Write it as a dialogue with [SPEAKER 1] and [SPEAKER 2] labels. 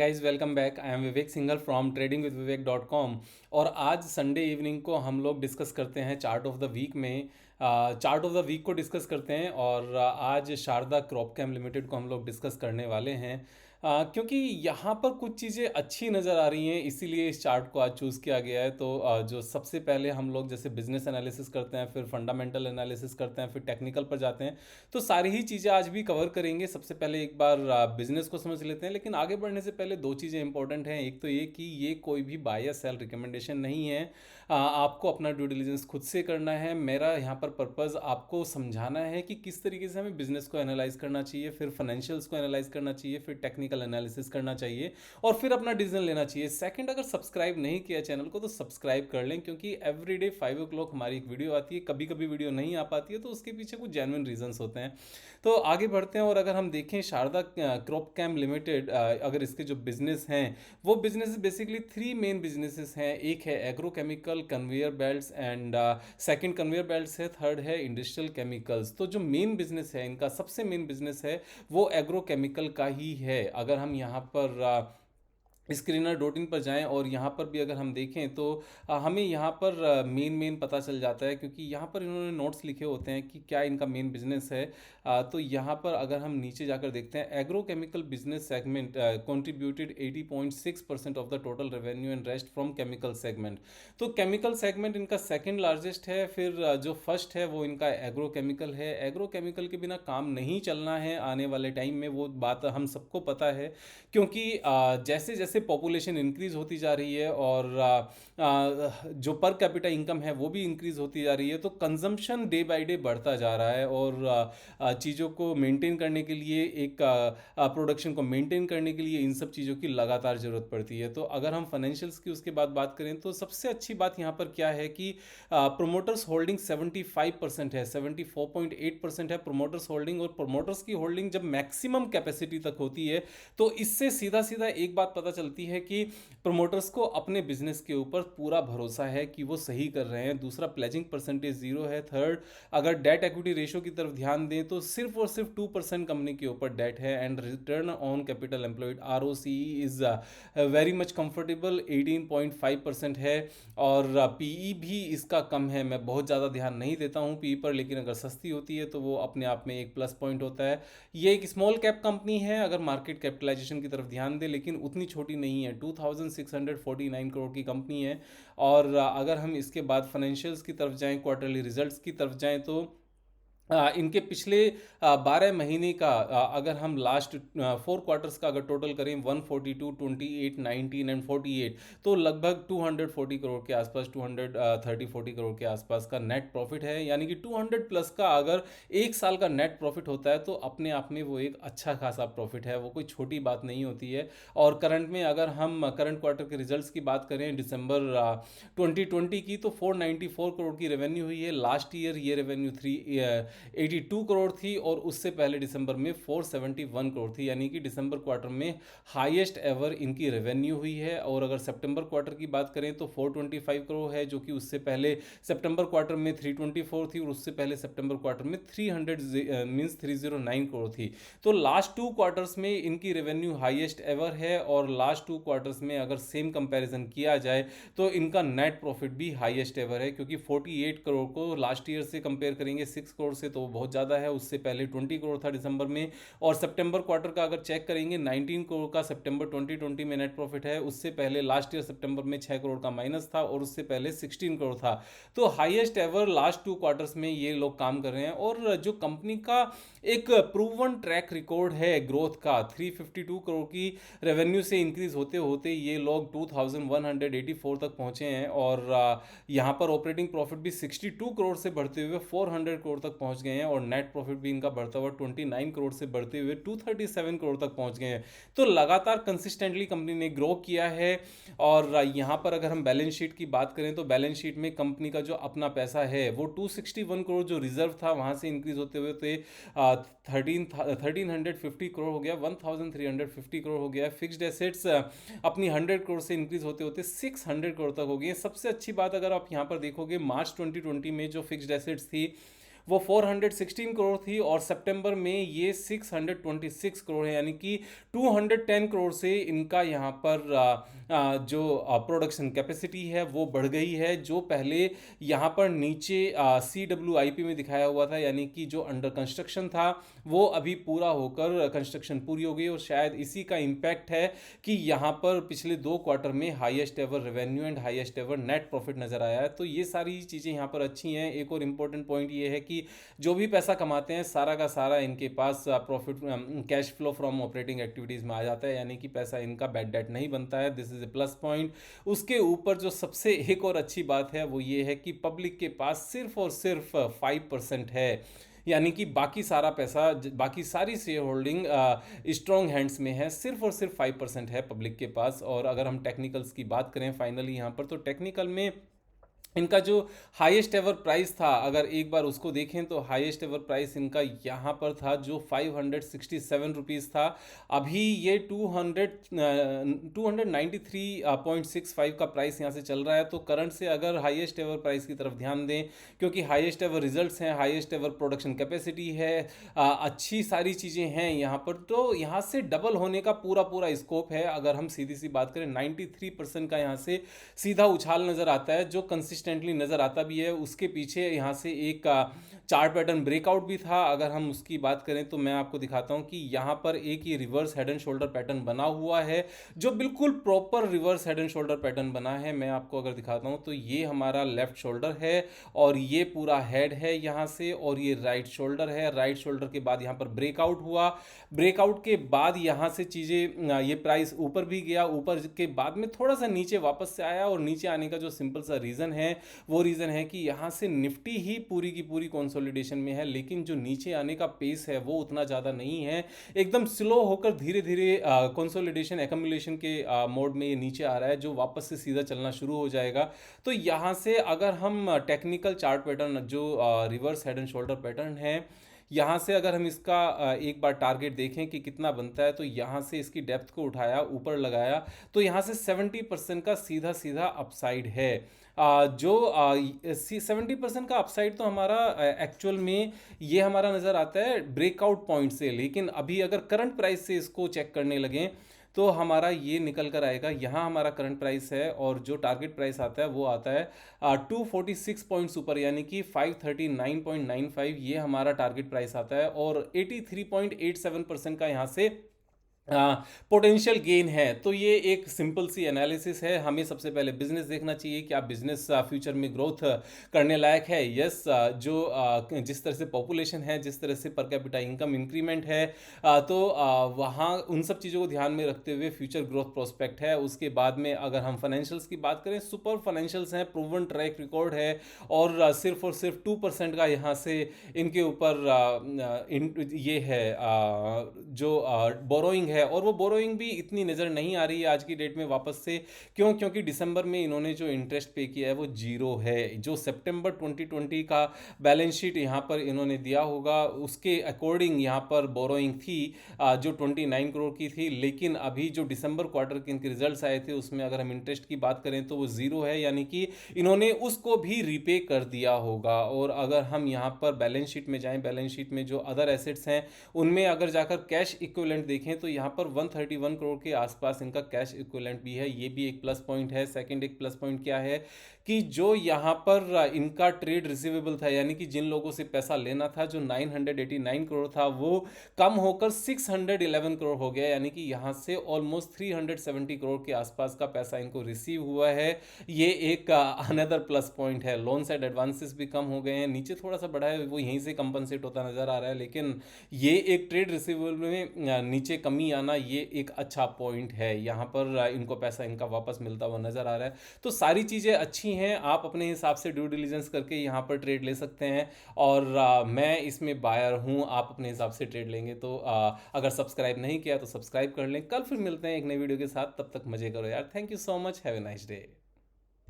[SPEAKER 1] Guys welcome back. I am Vivek Singhal from tradingwithvivek.com। और आज Sunday evening को हम लोग डिस्कस करते हैं चार्ट ऑफ द वीक में। चार्ट ऑफ द वीक को डिस्कस करते हैं और आज शारदा क्रॉपकेम लिमिटेड को हम लोग डिस्कस करने वाले हैं। क्योंकि यहाँ पर कुछ चीज़ें अच्छी नज़र आ रही हैं, इसीलिए इस चार्ट को आज चूज़ किया गया है। तो जो सबसे पहले हम लोग जैसे बिजनेस एनालिसिस करते हैं, फिर फंडामेंटल एनालिसिस करते हैं, फिर टेक्निकल पर जाते हैं। तो सारी ही चीज़ें आज भी कवर करेंगे। सबसे पहले एक बार बिजनेस को समझ लेते हैं, लेकिन आगे बढ़ने से पहले दो चीज़ें इंपॉर्टेंट हैं। एक तो ये कि ये कोई भी बाय या सेल रिकमेंडेशन नहीं है। आपको अपना ड्यू डिलिजेंस खुद से करना है। मेरा यहाँ पर पर्पज़ आपको समझाना है कि किस तरीके से हमें बिजनेस को एनालाइज करना चाहिए, फिर फाइनेंशियल्स को एनालाइज करना चाहिए, फिर टेक्निकल एनालिसिस करना चाहिए और फिर अपना डिसीजन लेना चाहिए। सेकंड, अगर सब्सक्राइब नहीं किया चैनल को तो सब्सक्राइब कर लें, क्योंकि एवरीडे 5 o'clock हमारी एक वीडियो आती है। कभी कभी वीडियो नहीं आ पाती है तो उसके पीछे कुछ जेन्युइन रीजंस होते हैं। तो आगे बढ़ते हैं और अगर हम देखें शारदा क्रॉपकेम लिमिटेड, अगर इसके जो बिजनेस हैं वो business basically three main businesses हैं। एक है agrochemical conveyor belts and second conveyor belts है, थर्ड है इंडस्ट्रियल केमिकल्स। तो जो मेन बिजनेस है इनका, सबसे मेन बिजनेस है वो एग्रोकेमिकल का ही है। अगर हम यहाँ पर स्क्रीनर डॉट इन पर जाएं और यहाँ पर भी अगर हम देखें तो हमें यहाँ पर मेन पता चल जाता है, क्योंकि यहाँ पर इन्होंने नोट्स लिखे होते हैं कि क्या इनका मेन बिजनेस है। तो यहाँ पर अगर हम नीचे जाकर देखते हैं, agrochemical business segment contributed 80.6% of the total revenue and rest from chemical segment. तो केमिकल सेगमेंट इनका सेकंड लार्जेस्ट है, फिर जो फर्स्ट है वो इनका एग्रोकेमिकल है। एग्रोकेमिकल के बिना काम नहीं चलना है आने वाले टाइम में, वो बात हम सबको पता है। क्योंकि जैसे जैसे पॉपुलेशन इंक्रीज होती जा रही है और जो पर कैपिटा इनकम है वो भी इंक्रीज होती जा रही है, तो कंजम्पशन डे बाय डे बढ़ता जा रहा है और चीज़ों को मेंटेन करने के लिए, एक प्रोडक्शन को मेंटेन करने के लिए इन सब चीज़ों की लगातार ज़रूरत पड़ती है। तो अगर हम फाइनेंशियल्स की उसके बाद बात करें तो सबसे अच्छी बात यहाँ पर क्या है कि प्रोमोटर्स होल्डिंग 75% है, 74.8% है प्रोमोटर्स होल्डिंग। और प्रोमोटर्स की होल्डिंग जब मैक्सिमम कैपेसिटी तक होती है तो इससे सीधा सीधा एक बात पता चलती है कि प्रमोटर्स को अपने बिजनेस के ऊपर पूरा भरोसा है कि वो सही कर रहे हैं। दूसरा, प्लेजिंग परसेंटेज जीरो है। थर्ड, अगर डेट एक्विटी रेशियो की तरफ ध्यान दें तो सिर्फ और सिर्फ 2% कंपनी के ऊपर डेट है। And return on capital employed ROCE is very much comfortable, 18.5% है। और पीई भी इसका कम है। मैं बहुत ज़्यादा ध्यान नहीं देता हूँ पीई पर, लेकिन अगर सस्ती होती है तो वो अपने आप में एक प्लस पॉइंट होता है। ये एक स्मॉल कैप कंपनी है अगर मार्केट कैपिटलाइजेशन की तरफ ध्यान दें, लेकिन उतनी छोटी नहीं है। 2649 करोड़ की कंपनी है। और अगर हम इसके बाद फाइनेंशियल्स की तरफ जाएं, क्वार्टरली रिजल्ट्स की तरफ जाएं, तो इनके पिछले 12 महीने का अगर हम लास्ट 4 क्वार्टर्स का अगर टोटल करें, 142, 28, 19 एंड 48, तो लगभग 240 करोड़ के आसपास, 230-40 करोड़ के आसपास का नेट प्रॉफिट है। यानी कि 200 प्लस का अगर एक साल का नेट प्रॉफिट होता है तो अपने आप में वो एक अच्छा खासा प्रॉफिट है, वो कोई छोटी बात नहीं होती है। और करंट में अगर हम करंट क्वार्टर के रिजल्ट्स की बात करें दिसंबर 2020 की, तो 494 करोड़ की रेवेन्यू हुई है। लास्ट ईयर ये रेवेन्यू 82 करोड़ थी और उससे पहले दिसंबर में 471 करोड़ थी। यानी कि दिसंबर क्वार्टर में हाईएस्ट एवर इनकी रेवेन्यू हुई है। और अगर सितंबर क्वार्टर की बात करें तो 425 करोड़ है, जो कि उससे पहले सितंबर क्वार्टर में 324 थी और उससे पहले सितंबर क्वार्टर में 300 मींस 309 करोड़ थी। तो लास्ट 2 क्वार्टर्स में इनकी रेवेन्यू हाईएस्ट एवर है। और लास्ट 2 क्वार्टर्स में अगर सेम कंपैरिजन किया जाए तो इनका नेट प्रॉफिट भी हाईएस्ट एवर है, क्योंकि 48 करोड़ को लास्ट ईयर से कंपेयर करेंगे 6 करोड़ से तो बहुत ज़्यादा है। उससे पहले 20 करोड़ था दिसंबर में। और सितंबर क्वार्टर का अगर चेक करेंगे, 19 करोड़ का सितंबर 2020 में नेट प्रॉफिट है। उससे पहले लास्ट ईयर सितंबर में 6 करोड़ का माइनस था और उससे पहले 16 करोड़ था। तो हाईएस्ट एवर लास्ट 2 क्वार्टर्स में ये लोग काम कर रहे हैं। और जो कंपनी का एक प्रूवन ट्रैक रिकॉर्ड है ग्रोथ का, 352 करोड़ की रेवेन्यू से इंक्रीज होते होते ये लोग 2184 तक पहुंचे हैं। और यहाँ पर ऑपरेटिंग प्रॉफिट भी 62 करोड़ से बढ़ते हुए 400 करोड़ तक पहुंच गए हैं। और नेट प्रॉफिट भी इनका बढ़ता हुआ 29 करोड़ से बढ़ते हुए 237 करोड़ तक पहुंच गए हैं। तो लगातार कंसिस्टेंटली कंपनी ने ग्रो किया है। और यहाँ पर अगर हम बैलेंस शीट की बात करें तो बैलेंस शीट में कंपनी का जो अपना पैसा है वो 261 करोड़ जो रिजर्व था वहां से इंक्रीज होते हुए थे 1350 करोड़ हो गया, 1350 करोड़ हो गया। फिक्स्ड एसेट्स अपनी 100 करोड़ से इंक्रीज होते होते 600 करोड़ तक हो गई। सबसे अच्छी बात अगर आप यहाँ पर देखोगे, मार्च 2020 में जो फिक्स्ड एसेट्स थी वो 416 करोड़ थी और सितंबर में ये 626 करोड़ है, यानी कि 210 करोड़ से इनका यहाँ पर जो प्रोडक्शन कैपेसिटी है वो बढ़ गई है। जो पहले यहाँ पर नीचे CWIP में दिखाया हुआ था, यानी कि जो अंडर कंस्ट्रक्शन था, वो अभी पूरा होकर कंस्ट्रक्शन पूरी हो गई और शायद इसी का इम्पैक्ट है कि यहाँ पर पिछले 2 क्वार्टर में highest ever revenue and highest ever net profit नजर आया है। तो ये सारी चीज़ें यहाँ पर अच्छी हैं। एक और इम्पोर्टेंट पॉइंट ये है कि जो भी पैसा कमाते हैं सारा का सारा इनके पास profit cash flow from operating activities में आ जाता है, यानी कि पैसा इनका बैड डेट नहीं बनता है। This is a plus point. उसके ऊपर जो सबसे एक और अच्छी बात है वो ये है कि पब्लिक के पास सिर्फ और सिर्फ 5% है, यानी कि बाकी सारा पैसा, बाकी सारी शेयर होल्डिंग स्ट्रॉन्ग हैंड्स में है। सिर्फ और सिर्फ 5% है पब्लिक के पास। और अगर हम टेक्निकल्स की बात करें फाइनली यहाँ पर, तो टेक्निकल में इनका जो हाईएस्ट एवर प्राइस था, अगर एक बार उसको देखें तो हाईएस्ट एवर प्राइस इनका यहाँ पर था जो 567 रुपीज़ था। अभी ये 293.65 का प्राइस यहाँ से चल रहा है। तो करंट से अगर हाईएस्ट एवर प्राइस की तरफ ध्यान दें, क्योंकि हाईएस्ट एवर रिजल्ट्स हैं, हाईएस्ट एवर प्रोडक्शन कैपेसिटी है, अच्छी सारी चीज़ें हैं यहाँ पर, तो यहाँ से डबल होने का पूरा पूरा स्कोप है। अगर हम सीधी सी बात करें, 93% का यहाँ से सीधा उछाल नज़र आता है, जो कंसिस्टेंटली नज़र आता भी है। उसके पीछे यहाँ से एक चार्ट पैटर्न ब्रेकआउट भी था। अगर हम उसकी बात करें तो मैं आपको दिखाता हूँ कि यहाँ पर एक ये reverse head and shoulder pattern बना हुआ है, जो बिल्कुल proper reverse head and shoulder pattern बना है। मैं आपको अगर दिखाता हूँ तो ये हमारा लेफ्ट शोल्डर है और ये पूरा हेड है यहाँ से, और ये राइट शोल्डर है। राइट शोल्डर के बाद यहाँ पर ब्रेकआउट हुआ। ब्रेकआउट के बाद यहाँ से चीज़ें, ये प्राइस ऊपर भी गया, ऊपर के बाद में थोड़ा सा नीचे वापस से आया। और नीचे आने का जो सिंपल सा रीज़न है वो रीज़न है कि यहाँ से निफ्टी ही पूरी की पूरी कंसोलिडेशन में है, लेकिन जो नीचे आने का पेस है वो उतना ज़्यादा नहीं है। एकदम स्लो होकर धीरे धीरे कंसोलिडेशन एक्युमुलेशन के मोड में ये नीचे आ रहा है, जो वापस से सीधा चलना शुरू हो जाएगा। तो यहाँ से अगर हम टेक्निकल चार्ट पैटर्न, जो reverse head and shoulder pattern है, यहाँ से अगर हम इसका एक बार टारगेट देखें कि कितना बनता है, तो यहाँ से इसकी डेप्थ को उठाया, ऊपर लगाया, तो यहाँ से 70% का सीधा सीधा अपसाइड है। जो 70% का अपसाइड तो हमारा एक्चुअल में ये हमारा नज़र आता है ब्रेकआउट पॉइंट से। लेकिन अभी अगर करंट प्राइस से इसको चेक करने लगें तो हमारा ये निकल कर आएगा, यहाँ हमारा करंट प्राइस है और जो टारगेट प्राइस आता है वो आता है 246 पॉइंट्स ऊपर, यानी कि 539.95, ये हमारा टारगेट प्राइस आता है। और 83.87% का यहाँ से पोटेंशियल गेन है। तो ये एक सिंपल सी एनालिसिस है। हमें सबसे पहले बिजनेस देखना चाहिए कि आप बिजनेस फ्यूचर में ग्रोथ करने लायक है। यस, जो जिस तरह से पॉपुलेशन है, जिस तरह से पर कैपिटा इनकम इंक्रीमेंट है, तो वहाँ उन सब चीज़ों को ध्यान में रखते हुए फ्यूचर ग्रोथ प्रोस्पेक्ट है। उसके बाद में अगर हम फाइनेंशियल्स की बात करें, सुपर फाइनेंशियल्स हैं, प्रूवन ट्रैक रिकॉर्ड है, और सिर्फ 2% का यहाँ से इनके ऊपर ये है जो बोरोइंग है, और वो बोरोइंग भी इतनी नज़र नहीं आ रही है आज की डेट में वापस से। क्यों? क्योंकि दिसंबर में इन्होंने जो इंटरेस्ट पे किया है वो जीरो है। जो सितंबर 2020 का बैलेंस शीट यहाँ पर इन्होंने दिया होगा उसके अकॉर्डिंग यहाँ पर बोरोइंग थी जो 29 करोड़ की थी। लेकिन अभी जो दिसंबर क्वार्टर के इनके रिजल्ट्स आए थे उसमें अगर हम इंटरेस्ट की बात करें तो वो जीरो है, यानी कि इन्होंने उसको भी रीपे कर दिया होगा। और अगर हम यहाँ पर बैलेंस शीट में जाएं, बैलेंस शीट में जो अदर एसेट्स हैं उनमें अगर जाकर कैश इक्विवेलेंट देखें तो यहाँ पर 131 करोड़ के आसपास इनका कैश इक्विवेलेंट भी है। ये भी एक प्लस पॉइंट है। सेकंड एक प्लस पॉइंट क्या है कि जो यहाँ पर इनका ट्रेड रिसीवेबल था, यानी कि जिन लोगों से पैसा लेना था, जो 989 करोड़ था वो कम होकर 611 करोड़ हो गया, यानी कि यहाँ से ऑलमोस्ट 370 करोड़ के आसपास का पैसा इनको रिसीव हुआ है। ये एक अनदर प्लस पॉइंट है। लोन साइड एडवांसेस भी कम हो गए हैं, नीचे थोड़ा सा बढ़ा है, वो यहीं से कंपनसेट होता नजर आ रहा है। लेकिन ये एक ट्रेड रिसीवेबल में नीचे कमी आना ये एक अच्छा पॉइंट है। यहाँ पर इनको पैसा इनका वापस मिलता हुआ नजर आ रहा है। तो सारी चीज़ें अच्छी हैं, आप अपने हिसाब से ड्यू डिलिजेंस करके यहाँ पर ट्रेड ले सकते हैं। और मैं इसमें बायर हूँ, आप अपने हिसाब से ट्रेड लेंगे तो अगर सब्सक्राइब नहीं किया तो सब्सक्राइब कर लें। कल फिर मिलते हैं एक नई वीडियो के साथ, तब तक मजे करो यार। Thank you so much, have a nice day.